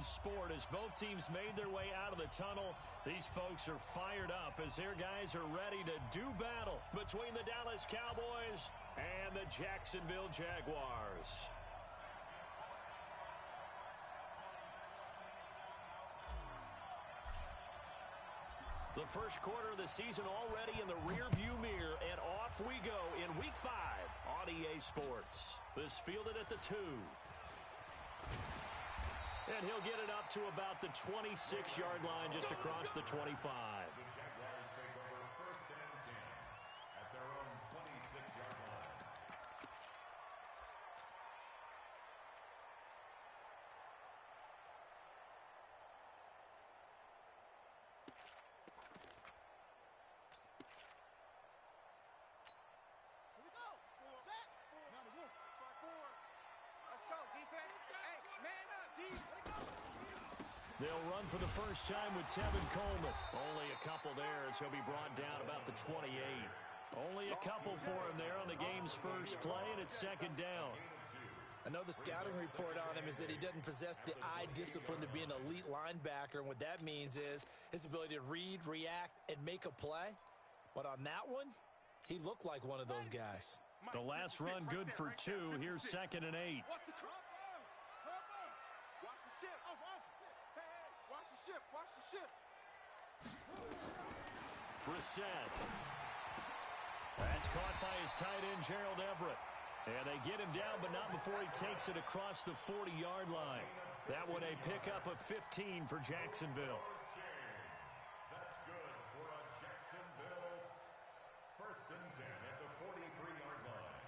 in sport as both teams made their way out of the tunnel. These folks are fired up as their guys are ready to do battle between the Dallas Cowboys and the Jacksonville Jaguars. The first quarter of the season already in the rearview mirror, and off we go in Week 5 on EA Sports. This fielded at the 2. And he'll get it up to about the 26-yard line just across the 25. The Jaguars take over 1st and 10 at their own 26-yard line. Here we go. Set. Now the wolf. 4. Let's go, defense. Hey, man up, D. Let it go. They'll run for the first time with Tevin Coleman. Only a couple there as he'll be brought down about the 28. Only a couple for him there on the game's first play, and it's 2nd down. I know the scouting report on him is that he doesn't possess the eye discipline to be an elite linebacker, and what that means is his ability to read, react, and make a play. But on that one, he looked like one of those guys. The last run good for 2. Here's 2nd and 8. Watch the cover. Watch the ship. Hey, watch the ship. Watch the ship. Brissett. That's caught by his tight end, Gerald Everett. And they get him down, but not before he takes it across the 40-yard line. That one a pickup of 15 for Jacksonville. That's good for a Jacksonville 1st and 10 at the 43-yard line.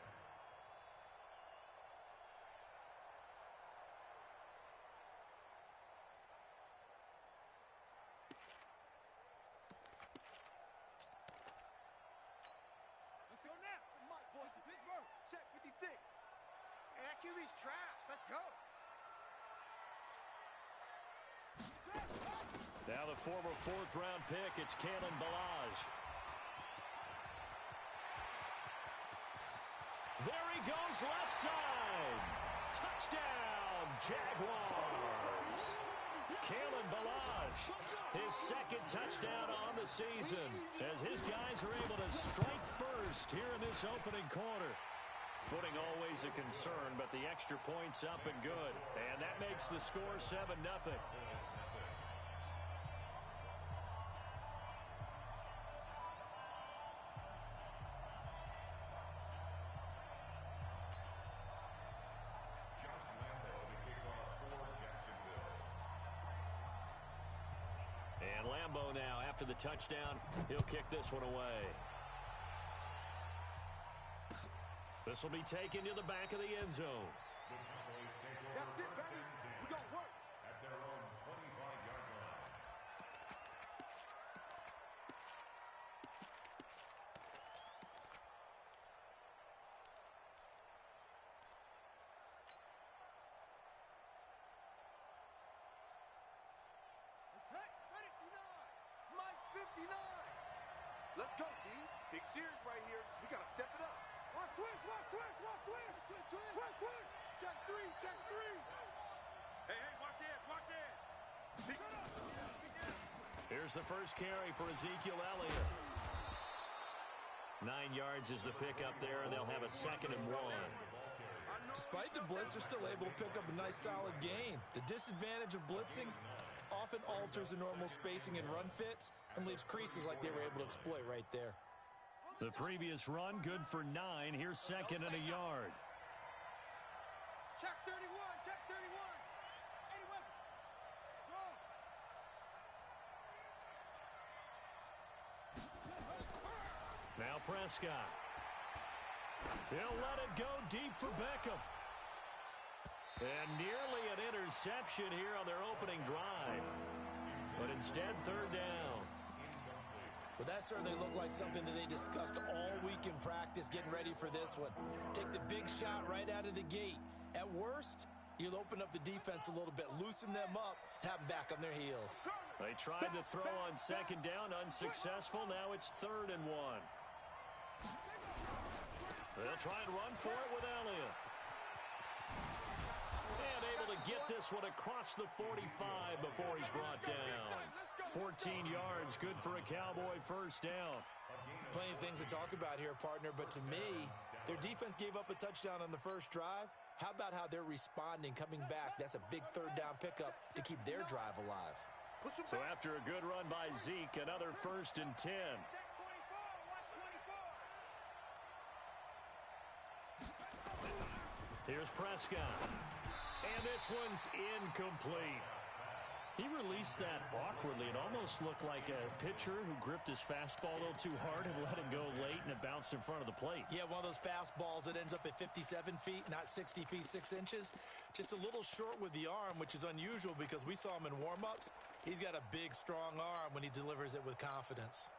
Let's go now. Mike, boys, to Pittsburgh. Check 56. Hey, that QB's trash. Let's go. Now the former 4th-round pick, it's Kalen Ballage. There he goes, left side. Touchdown, Jaguars. Kalen Ballage, his 2nd touchdown on the season, as his guys are able to strike first here in this opening quarter. Footing always a concern, but the extra point's up and good. And that makes the score 7-0. And Lambeau now, after the touchdown, he'll kick this one away. This will be taken to the back of the end zone. The Cowboys take over That's it, 1st baby. and 10 We got work. at their own 25-yard line. Okay, 59. Mike's 59. Let's go, D. Big series right here. We got to step it up. Watch twist. Check 3. Hey, watch it. Here's the first carry for Ezekiel Elliott. 9 yards is the pickup there, and they'll have a 2nd and 1. Despite the blitz, they're still able to pick up a nice, solid gain. The disadvantage of blitzing often alters the normal spacing and run fits and leaves creases like they were able to exploit right there. The previous run, good for 9. Here's 2nd and a yard. Check 31. 81. Go. Now Prescott. He'll let it go deep for Beckham. And nearly an interception here on their opening drive. But instead, 3rd down. But that certainly looked like something that they discussed all week in practice getting ready for this one. Take the big shot right out of the gate. At worst, you'll open up the defense a little bit, loosen them up, have them back on their heels. They tried to throw on 2nd down, unsuccessful. Now it's 3rd and 1. They'll try and run for it with Elliott. And able to get this one across the 45 before he's brought down. 14 yards, good for a Cowboy first down. Plenty of things to talk about here, partner, but to me, their defense gave up a touchdown on the first drive. How about how they're responding, coming back? That's a big third down pickup to keep their drive alive. So after a good run by Zeke, another 1st and 10. Here's Prescott. And this one's incomplete. He released that awkwardly. It almost looked like a pitcher who gripped his fastball a little too hard and let it go late, and it bounced in front of the plate. Yeah, one of those fastballs that ends up at 57 feet, not 60 feet, 6 inches. Just a little short with the arm, which is unusual because we saw him in warm-ups. He's got a big, strong arm when he delivers it with confidence.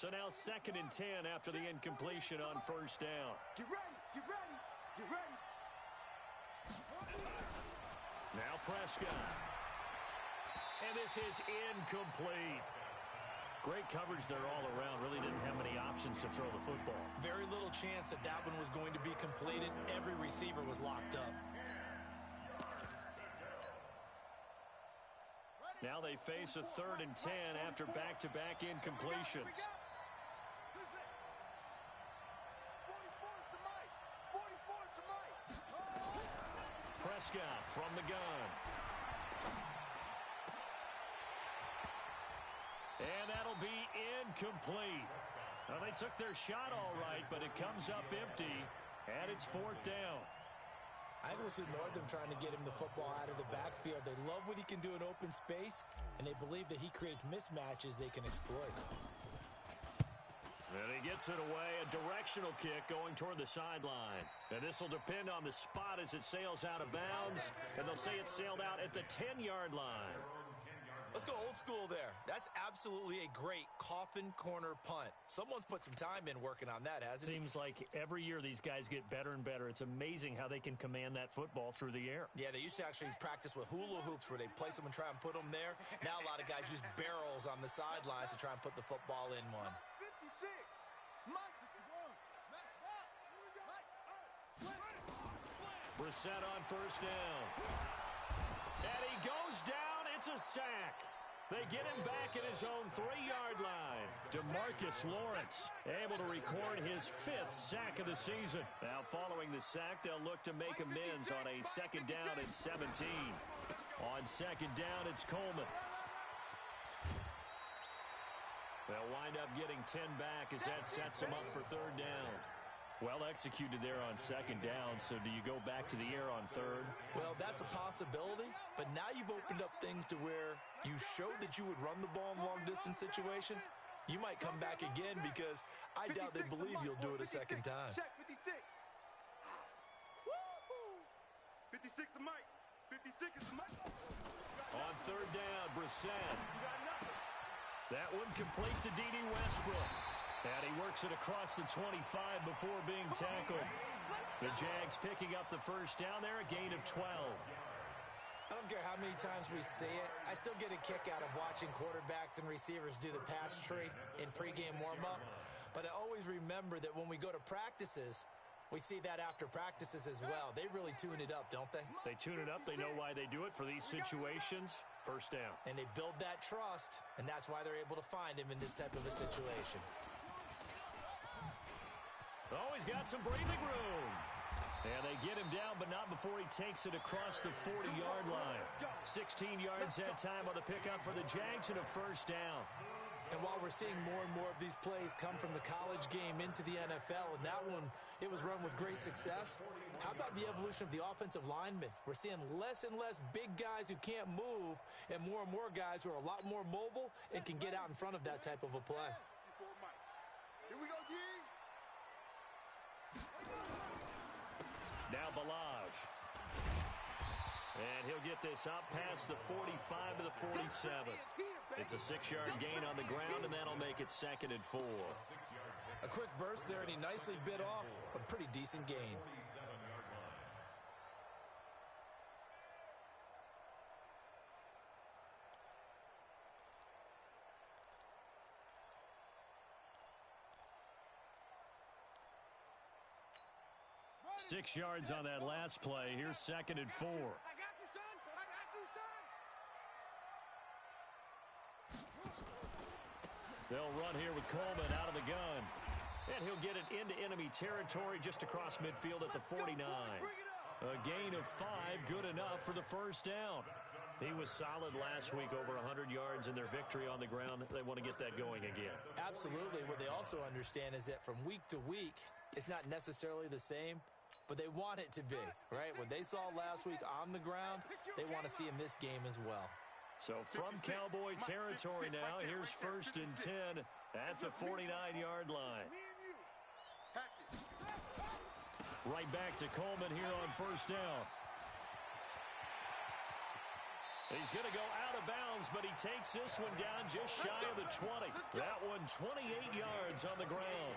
So now 2nd and 10 after the incompletion on first down. Get ready, get ready, get ready. Now Prescott. And this is incomplete. Great coverage there all around. Really didn't have many options to throw the football. Very little chance that that one was going to be completed. Every receiver was locked up. Now they face a 3rd and 10 after back-to-back incompletions. Prescott from the gun. And that'll be incomplete. Well, they took their shot all right, but it comes up empty, and it's 4th down. I think we'll see more of them trying to get him the football out of the backfield. They love what he can do in open space, and they believe that he creates mismatches they can exploit. And he gets it away, a directional kick going toward the sideline. And this will depend on the spot as it sails out of bounds, and they'll say it sailed out at the 10-yard line. Let's go old school there. That's absolutely a great coffin corner punt. Someone's put some time in working on that, hasn't it? Seems like every year these guys get better and better. It's amazing how they can command that football through the air. Yeah, they used to actually practice with hula hoops where they place them and try and put them there. Now a lot of guys use barrels on the sidelines to try and put the football in one. 56. Mike 61. Brissett on first down. And he goes down. It's a sack. They get him back at his own 3-yard line. DeMarcus Lawrence able to record his 5th sack of the season. Now following the sack, they'll look to make amends on a 2nd down and 17. On 2nd down, it's Coleman. They'll wind up getting 10 back as that sets them up for 3rd down. Well executed there on 2nd down, so do you go back to the air on 3rd? Well, that's a possibility, but now you've opened up things to where you showed that you would run the ball in a long-distance situation. You might come back again because I doubt they believe you'll do it a 2nd time. Check 56. 56 to Mike. 56 is to Mike. On 3rd down, Brissett. That one complete to D.D. Westbrook. And he works it across the 25 before being tackled. The Jags picking up the first down there, a gain of 12. I don't care how many times we see it. I still get a kick out of watching quarterbacks and receivers do the pass tree in pregame warm-up. But I always remember that when we go to practices, we see that after practices as well. They really tune it up, don't they? They tune it up. They know why they do it for these situations. First down. And they build that trust, and that's why they're able to find him in this type of a situation. Oh, he's got some breathing room. And they get him down, but not before he takes it across the 40-yard line. 16 yards that time on the pickup for the Jags and a first down. And while we're seeing more and more of these plays come from the college game into the NFL, and that one, it was run with great success, how about the evolution of the offensive linemen? We're seeing less and less big guys who can't move and more guys who are a lot more mobile and can get out in front of that type of a play. Here we go, D. Now Balaj. And he'll get this up past the 45 to the 47. It's a 6-yard gain on the ground, and that'll make it 2nd and 4. A quick burst there, and he nicely bit off a pretty decent gain. 6 yards on that last play. Here's 2nd and 4. I got you, son. I got you, son. They'll run here with Coleman out of the gun. And he'll get it into enemy territory just across midfield at the 49. A gain of 5, good enough for the first down. He was solid last week, over 100 yards in their victory on the ground. They want to get that going again. Absolutely. What they also understand is that from week to week, it's not necessarily the same, but they want it to be, right? What they saw last week on the ground, they want to see in this game as well. So from Cowboy territory now, here's 1st and 10 at the 49-yard line. Right back to Coleman here on 1st down. He's going to go out of bounds, but he takes this one down just shy of the 20. That one 28 yards on the ground.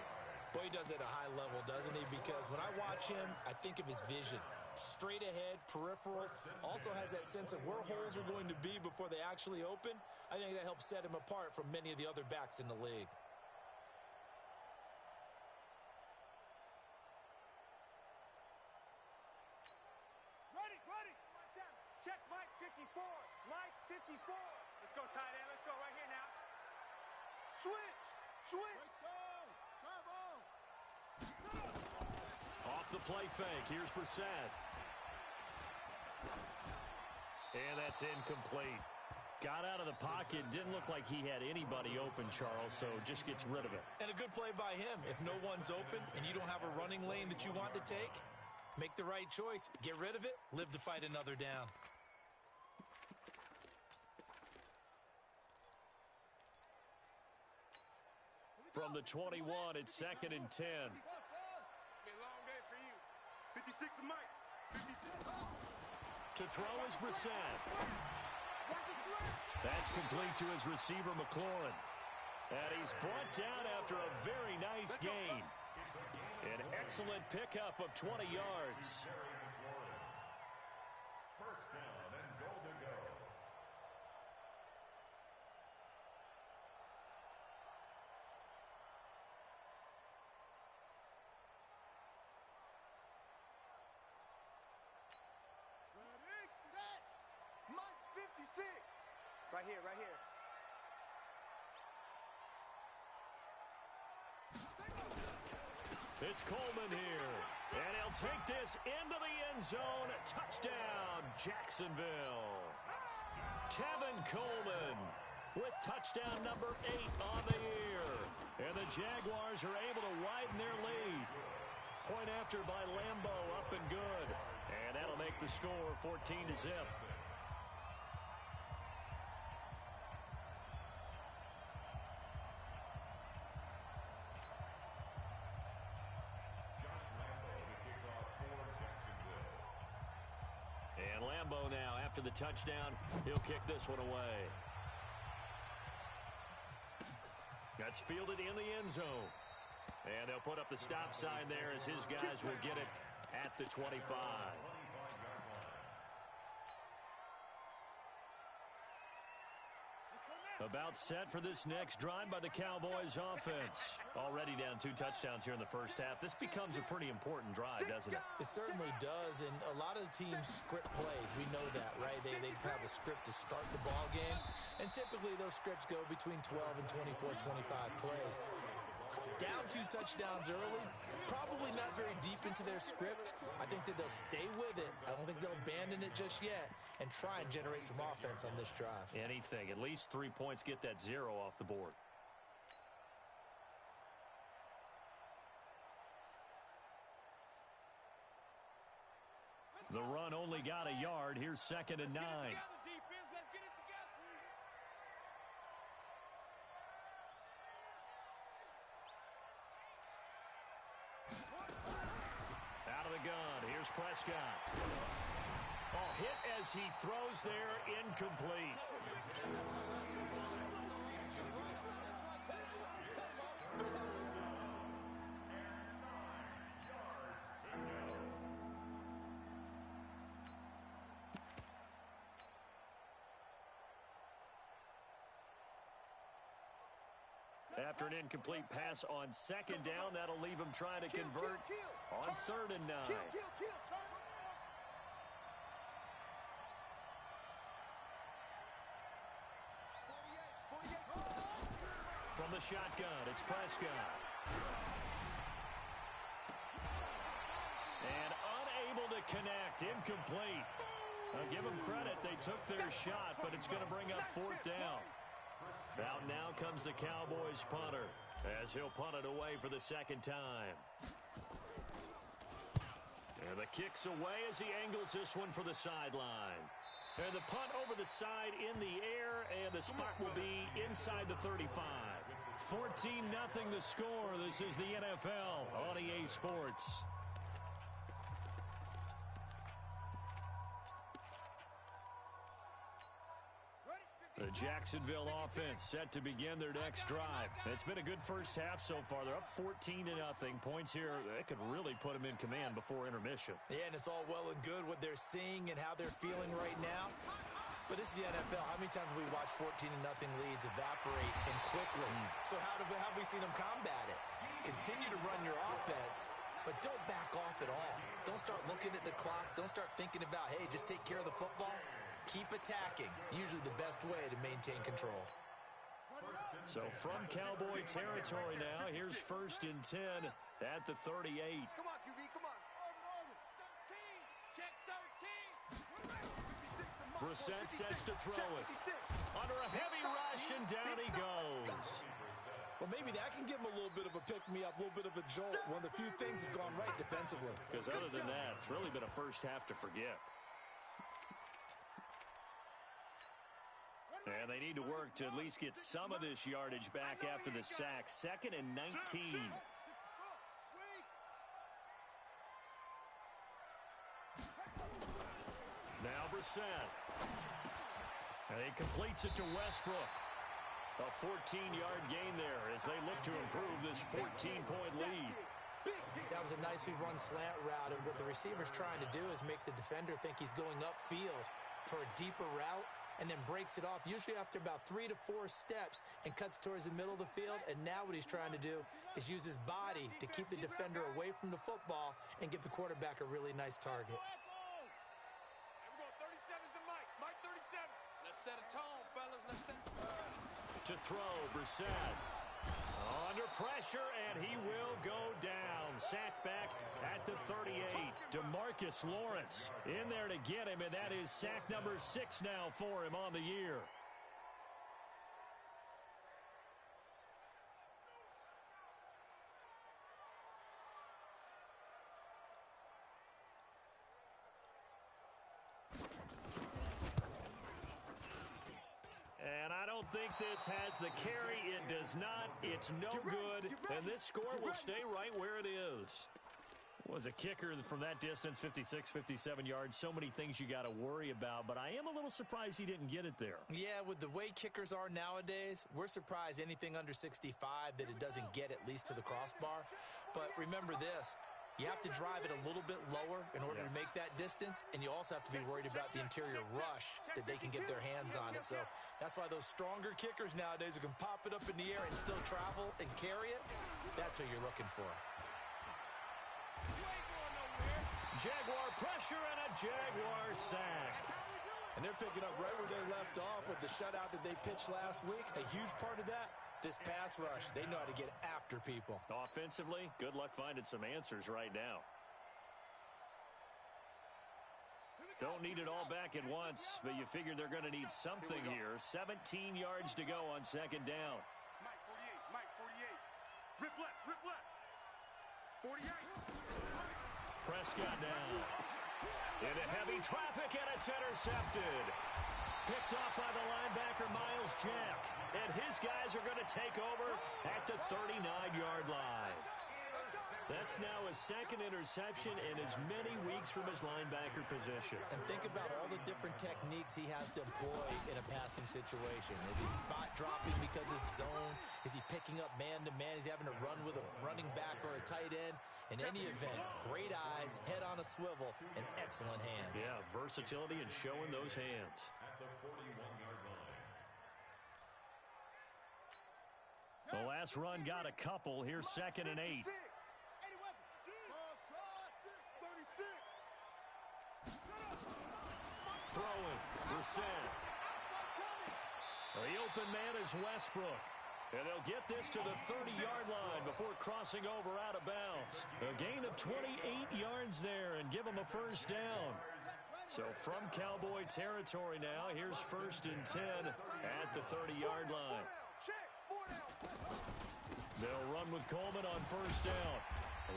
Boy, he does it at a high level, doesn't he? Because when I watch him, I think of his vision. Straight ahead, peripheral, also has that sense of where holes are going to be before they actually open. I think that helps set him apart from many of the other backs in the league. Ready. Check Mike 54. Mike 54. Let's go, tight end. Let's go right here now. Switch. Come on. Off the play fake. Here's Brissett. And that's incomplete. Got out of the pocket. Didn't look like he had anybody open, Charles, so just gets rid of it. And a good play by him. If no one's open and you don't have a running lane that you want to take, make the right choice. Get rid of it. Live to fight another down. From the 21, it's 2nd and 10. Be a long day for you. 56 to Mike. 56. To throw is Brissett. That's complete to his receiver, McLaurin. And he's brought down after a very nice gain. An excellent pickup of 20 yards. First down and goal to go. Ready, set. Mike's 56. Right here. It's Coleman here. And he'll take this into the end zone. Touchdown, Jacksonville. Tevin Coleman with touchdown number 8 on the year. And the Jaguars are able to widen their lead. Point after by Lambo, up and good. And that'll make the score 14-0. And Lambo now, after the touchdown, he'll kick this one away. That's fielded in the end zone. And they'll put up the stop sign there as his guys will get it at the 25. About set for this next drive by the Cowboys offense. Already down 2 touchdowns here in the first half. This becomes a pretty important drive, doesn't it? It certainly does, and a lot of the teams script plays. We know that, right? They have a script to start the ball game, and typically those scripts go between 12 and 24, 25 plays. Down 2 touchdowns early, probably not very deep into their script. I think that they'll stay with it. I don't think they'll abandon it just yet and try and generate some offense on this drive. Anything. At least 3 points, get that 0 off the board. The run only got a yard. Here's 2nd and 9. Out of the gun. Here's Prescott. Oh, hit as he throws there, incomplete. After an incomplete pass on second down, that'll leave him trying to convert on 3rd and 9. From the shotgun, it's Prescott. And unable to connect, incomplete. I'll give them credit, they took their shot, but it's going to bring up 4th down. Out now comes the Cowboys punter, as he'll punt it away for the 2nd time. And the kick's away as he angles this one for the sideline. And the punt over the side in the air, and the spot will be inside the 35. 14-0 the score. This is the NFL on EA Sports. The Jacksonville offense set to begin their next drive. It's been a good first half so far. They're up 14-0. Points here, they could really put them in command before intermission. Yeah, and it's all well and good what they're seeing and how they're feeling right now. But this is the NFL. How many times have we watched 14-0 leads evaporate and quickly? So how have we seen them combat it? Continue to run your offense, but don't back off at all. Don't start looking at the clock. Don't start thinking about, hey, just take care of the football. Keep attacking. Usually the best way to maintain control. So from Cowboy territory now, here's 1st and 10 at the 38. Come on, QB, come on. 13. Check 13. Brissett sets to throw it. Under a heavy rush, and down he goes. Well, maybe that can give him a little bit of a pick-me-up, a little bit of a jolt. One of the few things has gone right defensively. Because other than that, it's really been a first half to forget. And they need to work to at least get some of this yardage back after the sack. 2nd and 19. Now Brissett. And he completes it to Westbrook. A 14-yard gain there as they look to improve this 14-point lead. That was a nicely run slant route, and what the receiver's trying to do is make the defender think he's going upfield for a deeper route, and then breaks it off, usually after about 3 to 4 steps, and cuts towards the middle of the field. And now what he's trying to do is use his body to keep the defender away from the football and give the quarterback a really nice target. Here we go, 37's the Mike. Mike 37. Let's set a tone, fellas. Let's set To throw, Brissett. Under pressure, and he will go down. Sacked back at the 38. DeMarcus Lawrence in there to get him, and that is sack number 6 now for him on the year. And I don't think this has the carry. It does not. It's no good. And this score will stay right where it is. Was a kicker from that distance, 56, 57 yards. So many things you got to worry about. But I am a little surprised he didn't get it there. Yeah, with the way kickers are nowadays, we're surprised anything under 65 that it doesn't get at least to the crossbar. But remember this. You have to drive it a little bit lower in order to make that distance, and you also have to be worried about the interior rush that they can get their hands on it. So that's why those stronger kickers nowadays who can pop it up in the air and still travel and carry it, that's what you're looking for. Jaguar pressure and a Jaguar sack. And they're picking up right where they left off with the shutout that they pitched last week. A huge part of that, this pass rush. They know how to get after people. Offensively, good luck finding some answers right now. Don't need it all back at once, but you figure they're going to need something here. 17 yards to go on 2nd down. Mike 48, Mike 48. Rip left. 48. Prescott now. Into heavy traffic, and it's intercepted. Picked off by the linebacker, Miles Jack. And his guys are going to take over at the 39-yard line. That's now his 2nd interception in as many weeks from his linebacker position. And think about all the different techniques he has to employ in a passing situation. Is he spot dropping because it's zone? Is he picking up man-to-man? Is he having to run with a running back or a tight end? In any event, great eyes, head on a swivel, and excellent hands. Yeah, versatility and showing those hands. At the 41-yard line. The last run got a couple. Here's 2nd and 8. Throwing. Brissett. The open man is Westbrook. And they'll get this to the 30-yard line before crossing over out of bounds. A gain of 28 yards there and give them a first down. So from Cowboy territory now, here's 1st and 10 at the 30-yard line. They'll run with Coleman on 1st down.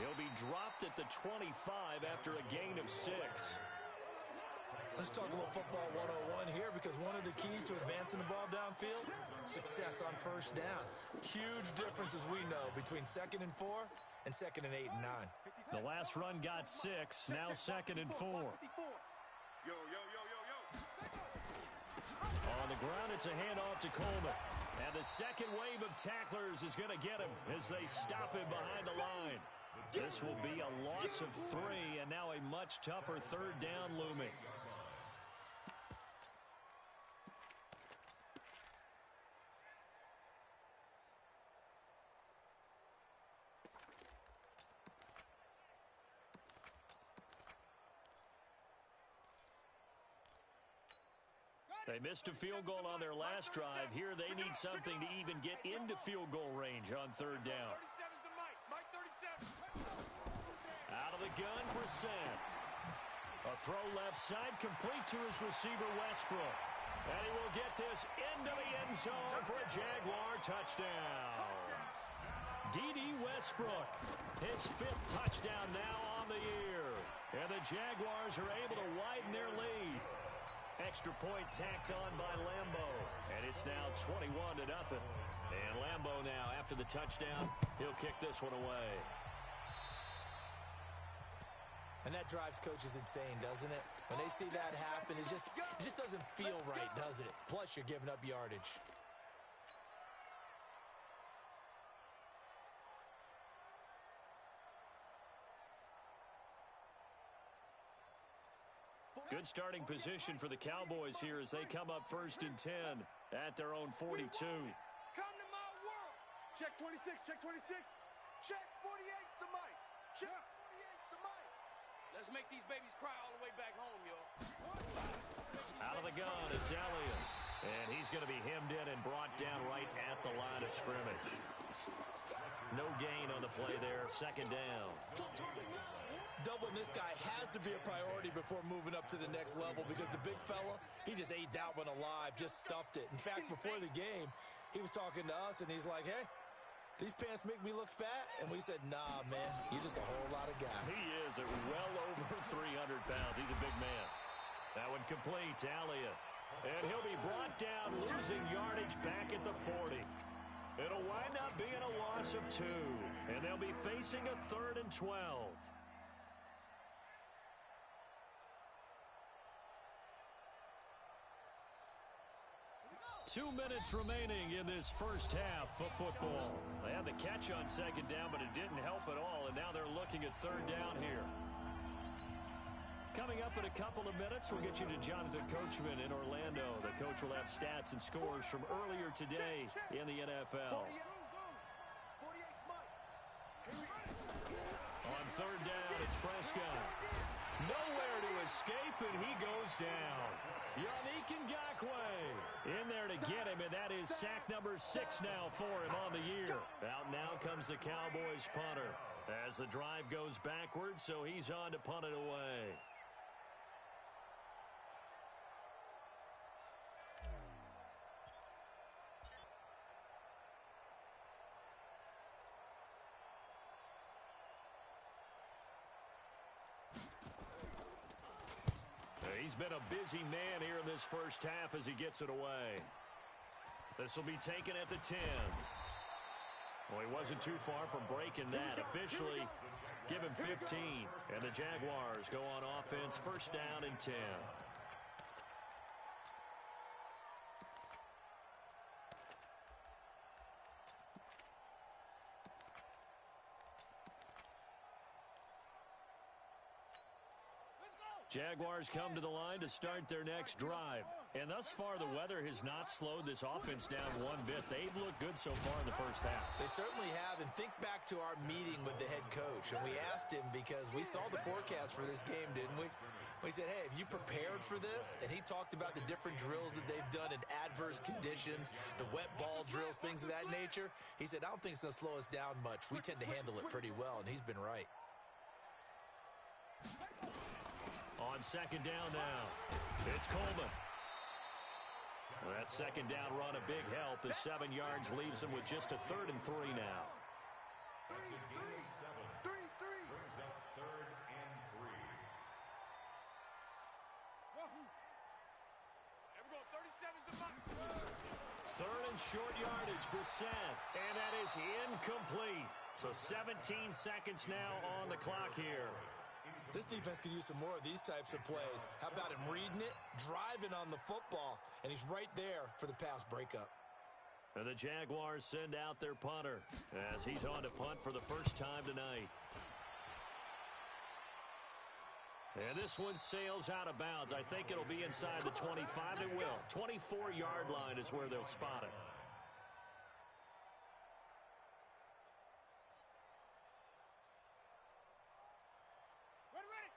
He'll be dropped at the 25 after a gain of 6. Let's talk a little football 101 here, because one of the keys to advancing the ball downfield, success on 1st down. Huge difference, as we know, between 2nd and 4 and 2nd and 8 and 9. The last run got 6, now 2nd and 4. On the ground, it's a handoff to Coleman. And the second wave of tacklers is going to get him as they stop him behind the line. This will be a loss of 3, and now a much tougher 3rd down looming. They missed a field goal on their last drive. Here they need something to even get into field goal range on 3rd down. Out of the gun, Brissett. A throw left side, complete to his receiver, Westbrook. And he will get this into the end zone for a Jaguar touchdown. D.D. Westbrook, his 5th touchdown now on the year. And the Jaguars are able to widen their lead. Extra point tacked on by Lambo. And it's now 21-0. And Lambo now, after the touchdown, he'll kick this one away. And that drives coaches insane, doesn't it? When they see that happen, it just doesn't feel right, does it? Plus, you're giving up yardage. Good starting position for the Cowboys here as they come up 1st and 10 at their own 42. Come to my world. Check 26, check 26. Check 48's the mic. Check 48's the mic. Let's make these babies cry all the way back home, yo. Out of the gun, it's Elliott. And he's going to be hemmed in and brought down right at the line of scrimmage. No gain on the play there, 2nd down. Doubling this guy has to be a priority before moving up to the next level, because the big fella, he just ate that one alive, just stuffed it. In fact, before the game, he was talking to us, and he's like, hey, these pants make me look fat? And we said, nah, man, you're just a whole lot of guy. He is at well over 300 pounds. He's a big man. That one complete to Elliott. And he'll be brought down, losing yardage back at the 40. It'll wind up being a loss of 2, and they'll be facing a 3rd and 12. 2 minutes remaining in this first half of football. They had the catch on 2nd down, but it didn't help at all, and now they're looking at 3rd down here. Coming up in a couple of minutes, we'll get you to Jonathan Coachman in Orlando. The coach will have stats and scores from earlier today in the NFL. On 3rd down, it's Prescott. Nowhere to escape, and he goes down. Yannick Ngakoue in there to get him, and that is sack number 6 now for him on the year. Out now comes the Cowboys punter as the drive goes backwards, so he's on to punt it away. He's been a busy man here in this first half as he gets it away. This will be taken at the 10. Well, he wasn't too far from breaking that. Officially, give him 15. And the Jaguars go on offense, 1st down and 10. Jaguars come to the line to start their next drive. And thus far, the weather has not slowed this offense down one bit. They've looked good so far in the first half. They certainly have. And think back to our meeting with the head coach. And we asked him because we saw the forecast for this game, didn't we? We said, hey, have you prepared for this? And he talked about the different drills that they've done in adverse conditions, the wet ball drills, things of that nature. He said, I don't think it's going to slow us down much. We tend to handle it pretty well, and he's been right. On second down now, it's Coleman. That second down run a big help as 7 yards leaves them with just a 3rd and 3 now. That's a gain of 7. Brings up 3rd and 3. There we go. 37's the mark. 3rd and short yardage, Brissett. And that is incomplete. So 17 seconds now on the clock here. This defense could use some more of these types of plays. How about him reading it, driving on the football, and he's right there for the pass breakup. And the Jaguars send out their punter as he's on to punt for the first time tonight. And this one sails out of bounds. I think it'll be inside the 25. It will. 24-yard line is where they'll spot it.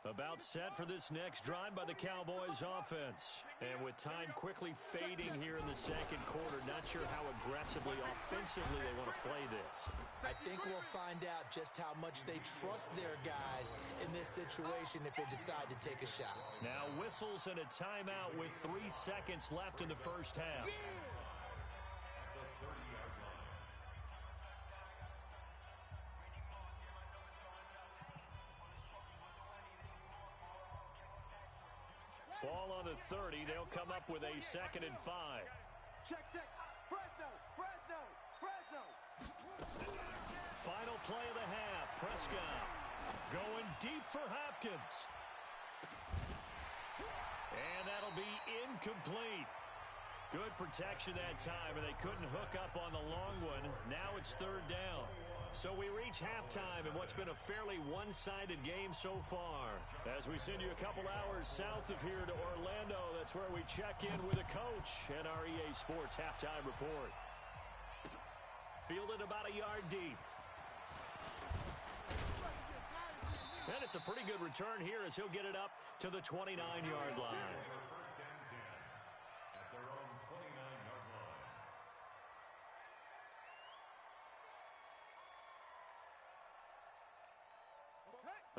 About set for this next drive by the Cowboys offense. And with time quickly fading here in the second quarter, not sure how aggressively, offensively they want to play this. I think we'll find out just how much they trust their guys in this situation if they decide to take a shot. Now whistles and a timeout with 3 seconds left in the first half. Ball on the 30. They'll come up with a 2nd and 5. Check. Fresno. Final play of the half. Prescott going deep for Hopkins. And that'll be incomplete. Good protection that time, and they couldn't hook up on the long one. Now it's 3rd down. So we reach halftime in what's been a fairly one-sided game so far. As we send you a couple hours south of here to Orlando, that's where we check in with a coach and our EA Sports halftime report. Fielded about a yard deep. And it's a pretty good return here as he'll get it up to the 29-yard line. First and 10 at their own 29-yard line.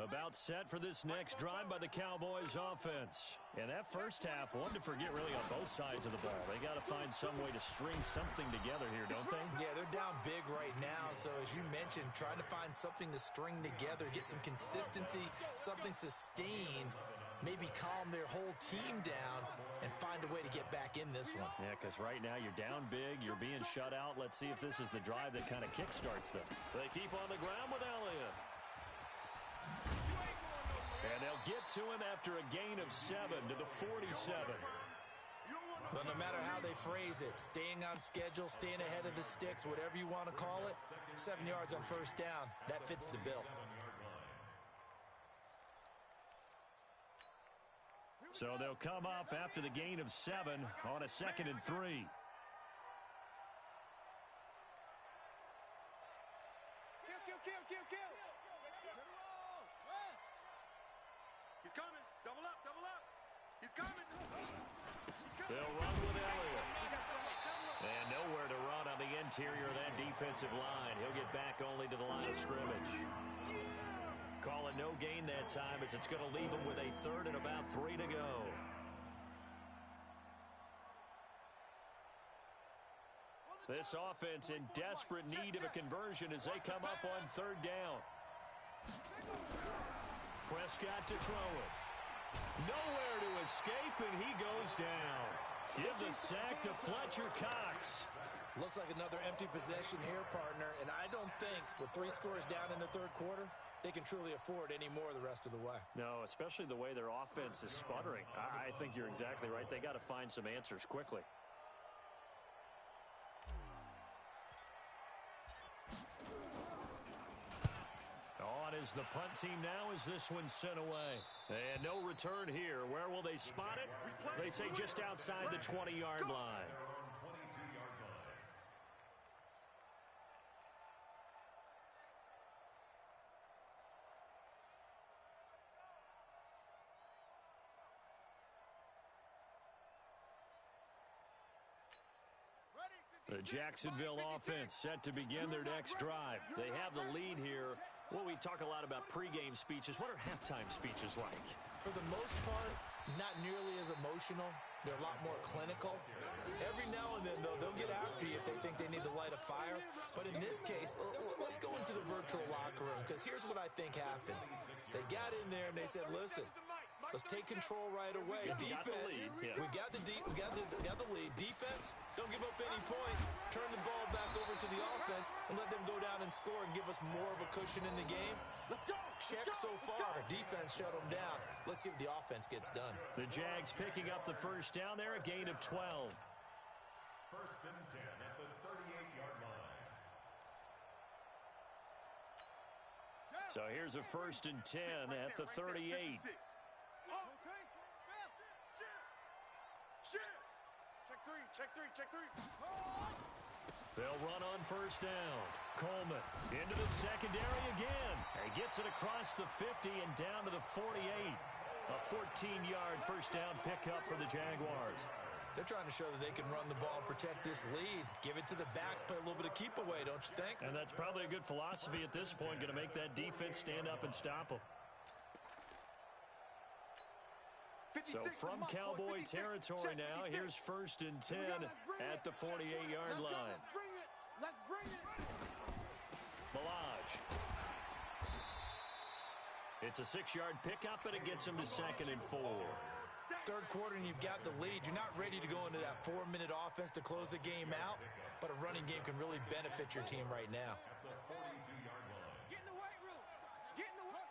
About set for this next drive by the Cowboys offense. And that first half, one to forget really on both sides of the ball. They got to find some way to string something together here, don't they? Yeah, they're down big right now. So as you mentioned, trying to find something to string together, get some consistency, something sustained, maybe calm their whole team down and find a way to get back in this one. Yeah, because right now you're down big, you're being shut out. Let's see if this is the drive that kind of kickstarts them. They keep on the ground with Elliott. And they'll get to him after a gain of 7 to the 47. Well, no matter how they phrase it, staying on schedule, staying ahead of the sticks, whatever you want to call it, 7 yards on first down, that fits the bill. So they'll come up after the gain of 7 on a 2nd and 3. Kill. He's coming. Double up. He's coming. They'll run with Elliott. And nowhere to run on the interior of that defensive line. He'll get back only to the line of scrimmage. Call it no gain that time as it's going to leave him with a 3rd and about 3 to go. This offense in desperate need of a conversion as they come up on 3rd down. Prescott to throw it. Nowhere to escape, and he goes down. Give the sack to Fletcher Cox. Looks like another empty possession here, partner, and I don't think with 3 scores down in the 3rd quarter, they can truly afford any more the rest of the way. No, especially the way their offense is sputtering. I think you're exactly right. They got to find some answers quickly. On on as the punt team now as this one's sent away. And no return here. Where will they spot it? They say just outside the 20-yard line. The Jacksonville offense set to begin their next drive. They have the lead here. Well, we talk a lot about pregame speeches. What are halftime speeches like? For the most part, not nearly as emotional. They're a lot more clinical. Every now and then, though, they'll get after you if they think they need to light a fire. But in this case, let's go into the virtual locker room, because here's what I think happened. They got in there and they said, listen, let's take control right away. Defense, we got the lead. Defense, don't give up any points. Turn the ball back over to the offense and let them go down and score and give us more of a cushion in the game. Check so far. Defense shut them down. Let's see if the offense gets done. The Jags picking up the first down there, a gain of 12. First and 10 at the 38-yard line. So here's a first and 10 at the 38. Check three. They'll run on first down. Coleman into the secondary again. And gets it across the 50 and down to the 48. A 14-yard first down pickup for the Jaguars. They're trying to show that they can run the ball and protect this lead. Give it to the backs, play a little bit of keep away, don't you think? And that's probably a good philosophy at this point, going to make that defense stand up and stop them. So from Cowboy territory now, here's first and 10 at the 48-yard line. Let's bring it. Balaj. It's a 6-yard pickup, and it gets him to second and 4. Third quarter and you've got the lead. You're not ready to go into that 4-minute offense to close the game out, but a running game can really benefit your team right now. Get in the weight room. Get in the weight.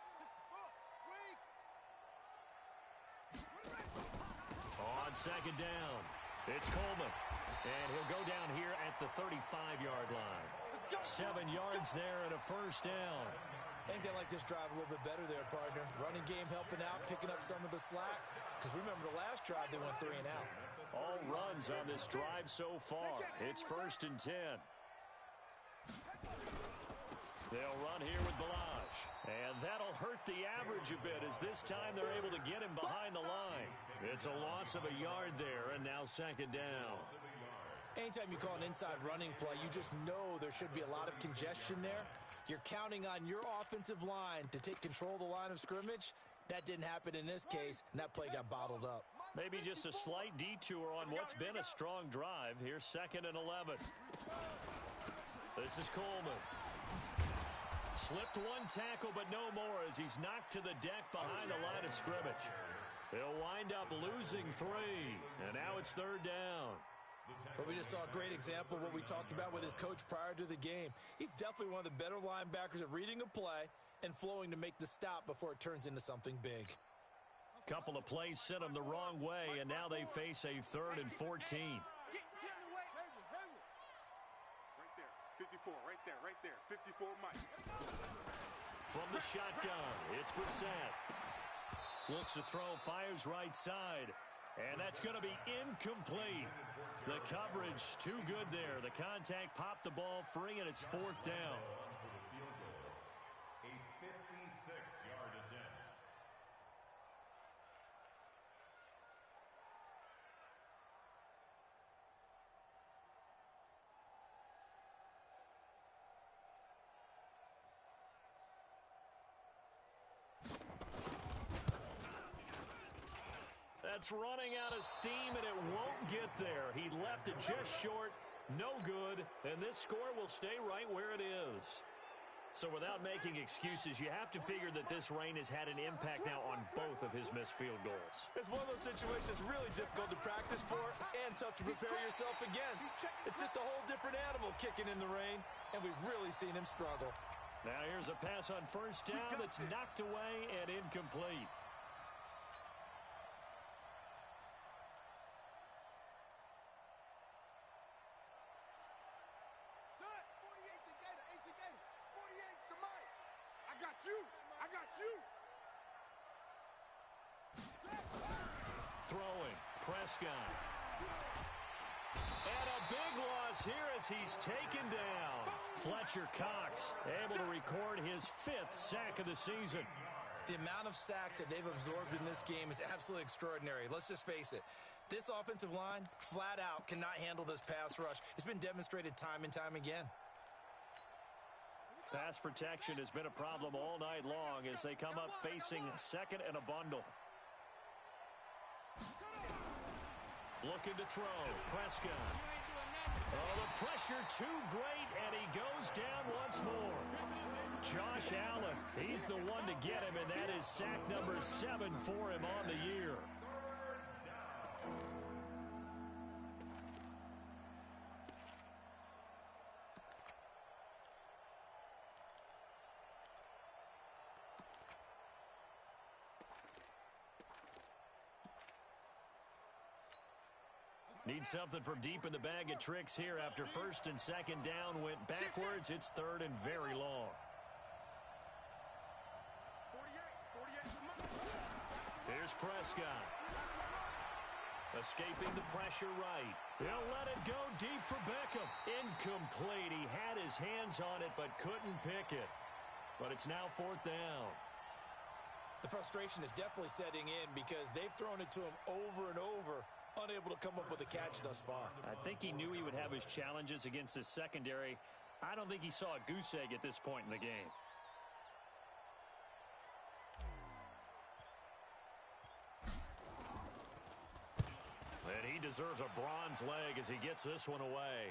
On second down, it's Coleman. And he'll go down here at the 35-yard line. 7 yards there and a first down. I think they like this drive a little bit better there, partner. Running game helping out, picking up some of the slack. Because remember, the last drive, they went 3 and out. All runs on this drive so far. It's first and 10. They'll run here with Balaj. And that'll hurt the average a bit as this time they're able to get him behind the line. It's a loss of a yard there, and now second down. Anytime you call an inside running play, you just know there should be a lot of congestion there. You're counting on your offensive line to take control of the line of scrimmage. That didn't happen in this case, and that play got bottled up. Maybe just a slight detour on what's been a strong drive. Here's second and 11. This is Coleman. Slipped one tackle, but no more as he's knocked to the deck behind the line of scrimmage. They'll wind up losing 3, and now it's third down. But we just saw a great example of what we talked about with his coach prior to the game. He's definitely one of the better linebackers at reading a play and flowing to make the stop before it turns into something big. Couple of plays sent them the wrong way, and now they face a 3rd and 14. Get in the way. Right there. 54, right there. 54, Mike. From the shotgun, it's Brissett. Looks to throw, fires right side. And that's going to be incomplete. The coverage too good there. The contact popped the ball free, and it's 4th down. A 56-yard attempt. That's running out of steam, and it won't get there. He left it just short, no good, and this score will stay right where it is. So without making excuses, you have to figure that this rain has had an impact now on both of his missed field goals. It's one of those situations really difficult to practice for and tough to prepare yourself against. It's just a whole different animal kicking in the rain, and we've really seen him struggle. Now here's a pass on first down that's knocked away and incomplete. you. I got you. Throwing. Prescott. And a big loss here as he's taken down. Fletcher Cox able to record his 5th sack of the season. The amount of sacks that they've absorbed in this game is absolutely extraordinary. Let's just face it. This offensive line, flat out, cannot handle this pass rush. It's been demonstrated time and time again. Pass protection has been a problem all night long as they come up facing 2nd and a bundle. Looking to throw. Prescott. Oh, the pressure too great, and he goes down once more. Josh Allen, he's the one to get him, and that is sack number 7 for him on the year. Need something from deep in the bag of tricks here after 1st and 2nd down went backwards. It's 3rd and very long. Here's Prescott. Escaping the pressure right. He'll let it go deep for Beckham. Incomplete. He had his hands on it but couldn't pick it. But it's now 4th down. The frustration is definitely setting in because they've thrown it to him over and over, unable to come up with a catch thus far. I think he knew he would have his challenges against his secondary. I don't think he saw a goose egg at this point in the game. And he deserves a bronze leg as he gets this one away.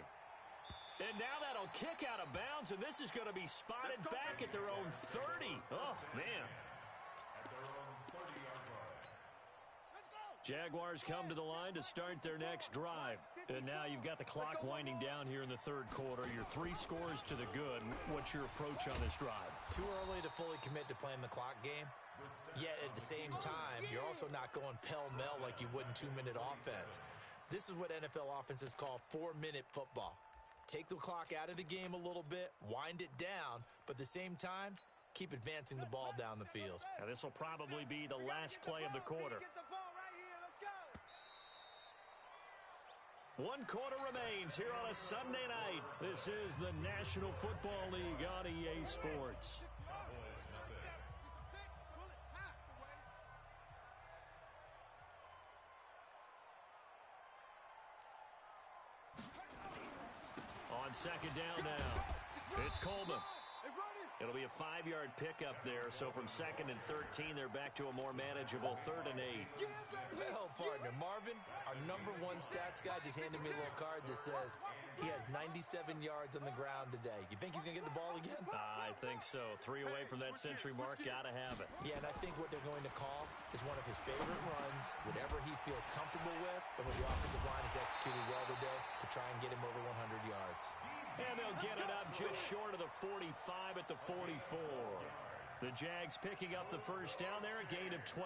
And now that'll kick out of bounds, and this is going to be spotted back at their own 30. Oh, man. Jaguars come to the line to start their next drive. And now you've got the clock winding down here in the 3rd quarter. Your 3 scores to the good. What's your approach on this drive? Too early to fully commit to playing the clock game. Yet at the same time, you're also not going pell-mell like you would in 2-minute offense. This is what NFL offenses call 4-minute football. Take the clock out of the game a little bit, wind it down, but at the same time, keep advancing the ball down the field. Now, this will probably be the last play of the quarter. 1 quarter remains here on a Sunday night. This is the National Football League on EA Sports. On 2nd down now, it's Coleman. It'll be a 5-yard pickup there, so from 2nd and 13, they're back to a more manageable 3rd and 8. Well, partner, Marvin, our #1 stats guy just handed me a little card that says he has 97 yards on the ground today. You think he's going to get the ball again? I think so. 3 away from that century mark, got to have it. Yeah, and I think what they're going to call is one of his favorite runs, whatever he feels comfortable with, and what the offensive line has executed well today to try and get him over 100 yards. And they'll get it up just short of the 45 at the 44. The Jags picking up the 1st down there, a gain of 12.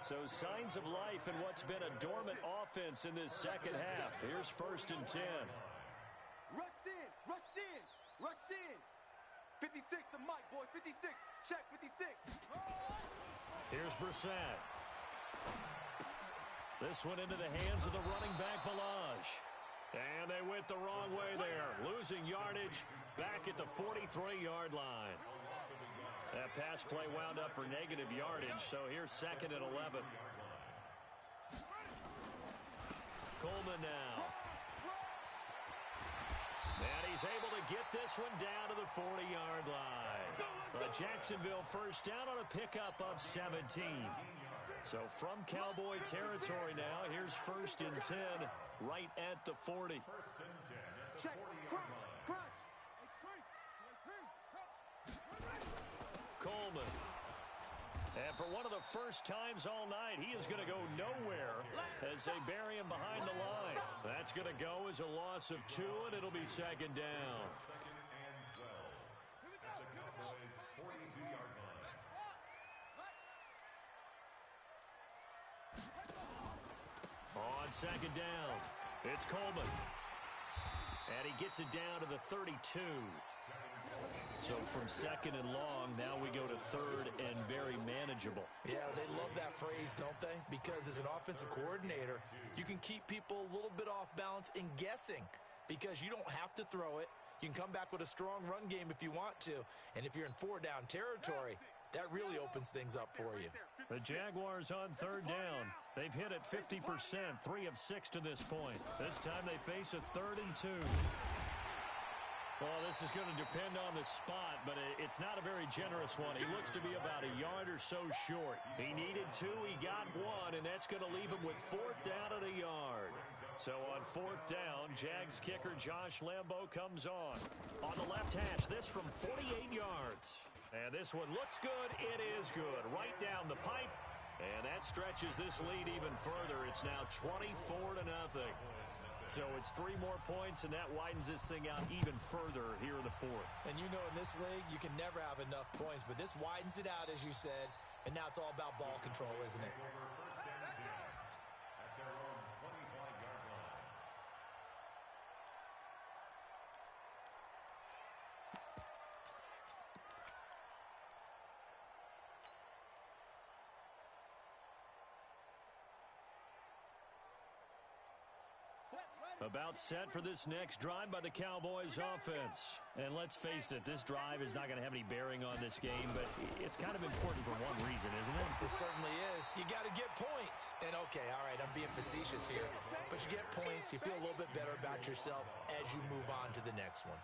So signs of life in what's been a dormant offense in this 2nd half. Here's 1st and 10. Rush in, rush in, rush in. 56 to Mike, boys, 56. Check 56. Here's Brissett. This one into the hands of the running back, Balaj. And they went the wrong way there. Losing yardage back at the 43-yard line. That pass play wound up for negative yardage, so here's 2nd and 11. Coleman now. And he's able to get this one down to the 40-yard line. Jacksonville 1st down on a pickup of 17. So from Cowboy territory now, here's 1st and 10 right at the 40. Check, crunch, crunch. Coleman. And for one of the first times all night, he is going to go nowhere as they bury him behind the line. That's going to go as a loss of 2, and it'll be 2nd down. On 2nd down, it's Coleman. And he gets it down to the 32. So from second and long, now we go to third and very manageable. Yeah, they love that phrase, don't they? Because as an offensive coordinator, you can keep people a little bit off balance in guessing because you don't have to throw it. You can come back with a strong run game if you want to. And if you're in four-down territory, that really opens things up for you. The Jaguars on third down. They've hit it 50%, 3 of 6 to this point. This time they face a 3rd and 2. Well, this is going to depend on the spot, but it's not a very generous one. He looks to be about a yard or so short. He needed 2, he got 1, and that's going to leave him with 4th down at a yard. So on 4th down, Jags kicker Josh Lambo comes on. On the left hash, this from 48 yards. And this one looks good. It is good. Right down the pipe. And that stretches this lead even further. It's now 24-0. So it's 3 more points, and that widens this thing out even further here in the 4th. And you know in this league, you can never have enough points, but this widens it out, as you said, and now it's all about ball control, isn't it? At their own 25-yard line. About set for this next drive by the Cowboys offense. And let's face it, this drive is not going to have any bearing on this game, but it's kind of important for one reason, isn't it? It certainly is. You got to get points. And okay, all right, I'm being facetious here, but you get points, you feel a little bit better about yourself as you move on to the next one.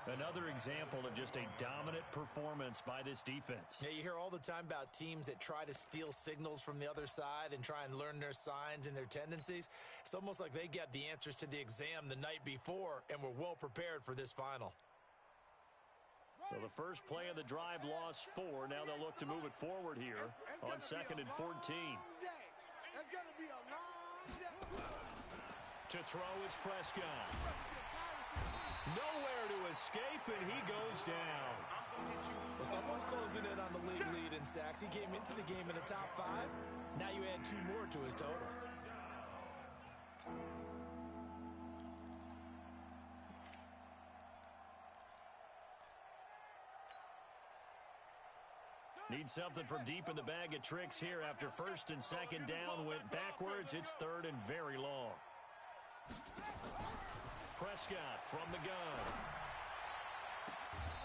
Another example of just a dominant performance by this defense. Yeah, you hear all the time about teams that try to steal signals from the other side and try and learn their signs and their tendencies. It's almost like they get the answers to the exam the night before and were well prepared for this final. So the first play of the drive lost 4. Now they'll look to move it forward here on 2nd and 14. That's going to be a long day. To throw is Prescott. Nowhere to escape, and he goes down. Well, someone's closing in on the league lead in sacks. He came into the game in the top 5. Now you add 2 more to his total. Need something from deep in the bag of tricks here after 1st and 2nd down went backwards. It's 3rd and very long. Prescott from the gun.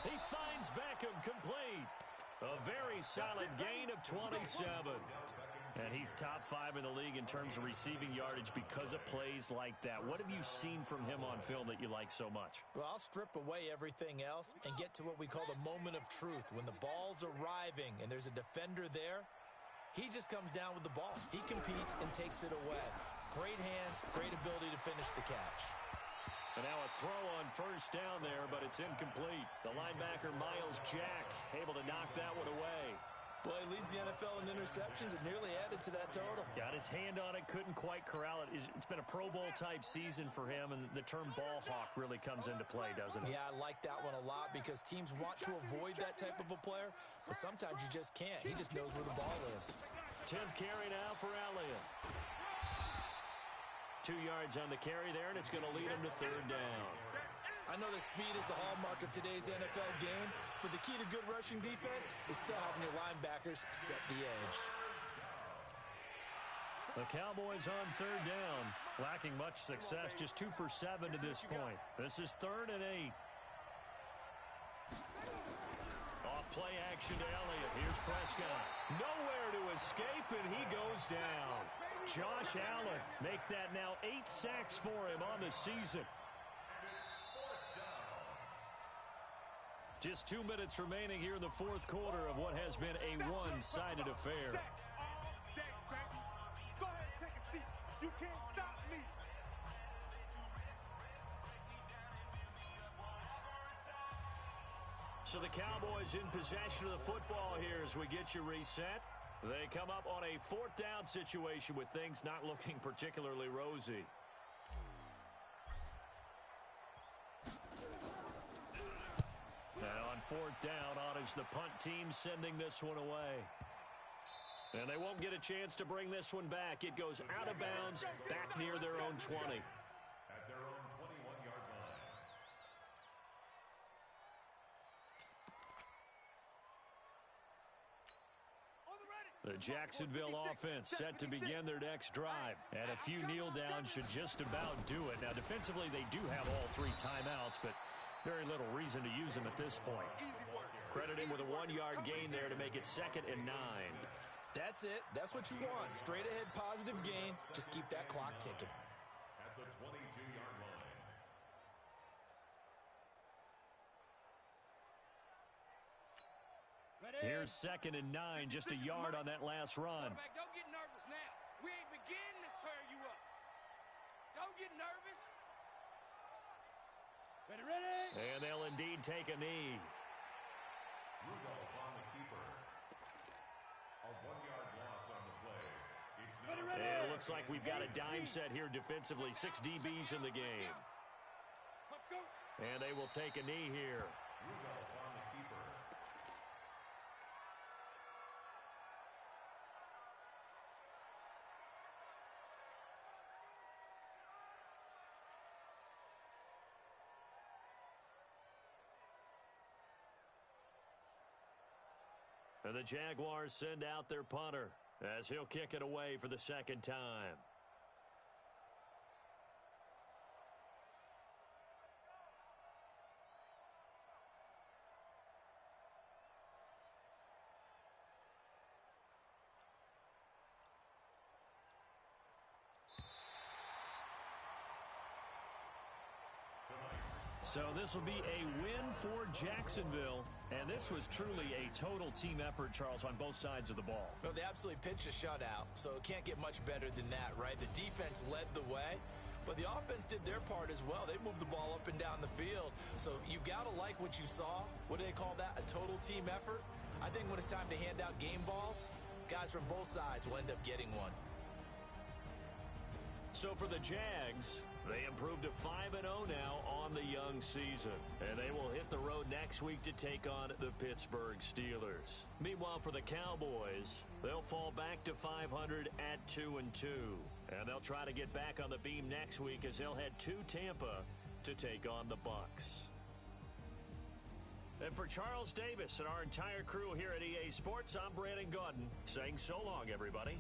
He finds Beckham complete. A very solid gain of 27. And he's top 5 in the league in terms of receiving yardage because of plays like that. What have you seen from him on film that you like so much? Well, I'll strip away everything else and get to what we call the moment of truth. When the ball's arriving and there's a defender there, he just comes down with the ball. He competes and takes it away. Great hands, great ability to finish the catch. And now a throw on 1st down there, but it's incomplete. The linebacker, Miles Jack, able to knock that one away. Well, he leads the NFL in interceptions and nearly added to that total. Got his hand on it, couldn't quite corral it. It's been a Pro Bowl-type season for him, and the term ball hawk really comes into play, doesn't it? Yeah, I like that one a lot because teams want to avoid that type of a player, but sometimes you just can't. He just knows where the ball is. 10th carry now for Elliott. 2 yards on the carry there, and it's going to lead him to 3rd down. I know that speed is the hallmark of today's NFL game, but the key to good rushing defense is still having your linebackers set the edge. The Cowboys on 3rd down, lacking much success, just 2 for 7 to this point. This is 3rd and 8. Off play action to Elliott. Here's Prescott. Nowhere to escape, and he goes down. Josh Allen make that now 8 sacks for him on the season. Just 2 minutes remaining here in the 4th quarter of what has been a one-sided affair. Go ahead and take a seat. You can't stop me. So the Cowboys in possession of the football here as we get you reset. They come up on a 4th down situation with things not looking particularly rosy. Now on 4th down, on is the punt team sending this one away. And they won't get a chance to bring this one back. It goes out of bounds, back near their own 20. At their own 21-yard line. The Jacksonville offense set to begin their next drive. And a few kneel downs should just about do it. Now, defensively, they do have all 3 timeouts, but very little reason to use them at this point. Credit him with a 1-yard gain there to make it 2nd and 9. That's it. That's what you want. Straight ahead positive gain. Just keep that clock ticking. At the 22-yard line. Here's 2nd and 9, just a yard on that last run. Don't get nervous now. We ain't beginning to tear you up. Don't get nervous. Ready? And they'll indeed take a knee. Rudolph on the keeper. A 1-yard loss on the play. It's now And it looks like we've got a dime set here defensively. 6 DBs in the game. And they will take a knee here. Rudolph on the keeper. And the Jaguars send out their punter as he'll kick it away for the 2nd time. So this will be a win for Jacksonville. And this was truly a total team effort, Charles, on both sides of the ball. Well, they absolutely pitched a shutout, so it can't get much better than that, right? The defense led the way, but the offense did their part as well. They moved the ball up and down the field. So you've got to like what you saw. What do they call that? A total team effort? I think when it's time to hand out game balls, guys from both sides will end up getting one. So for the Jags, they improved to 5-0 now on the young season. And they will hit the road next week to take on the Pittsburgh Steelers. Meanwhile, for the Cowboys, they'll fall back to 500 at 2-2. And they'll try to get back on the beam next week as they'll head to Tampa to take on the Bucs. And for Charles Davis and our entire crew here at EA Sports, I'm Brandon Gaudin saying so long, everybody.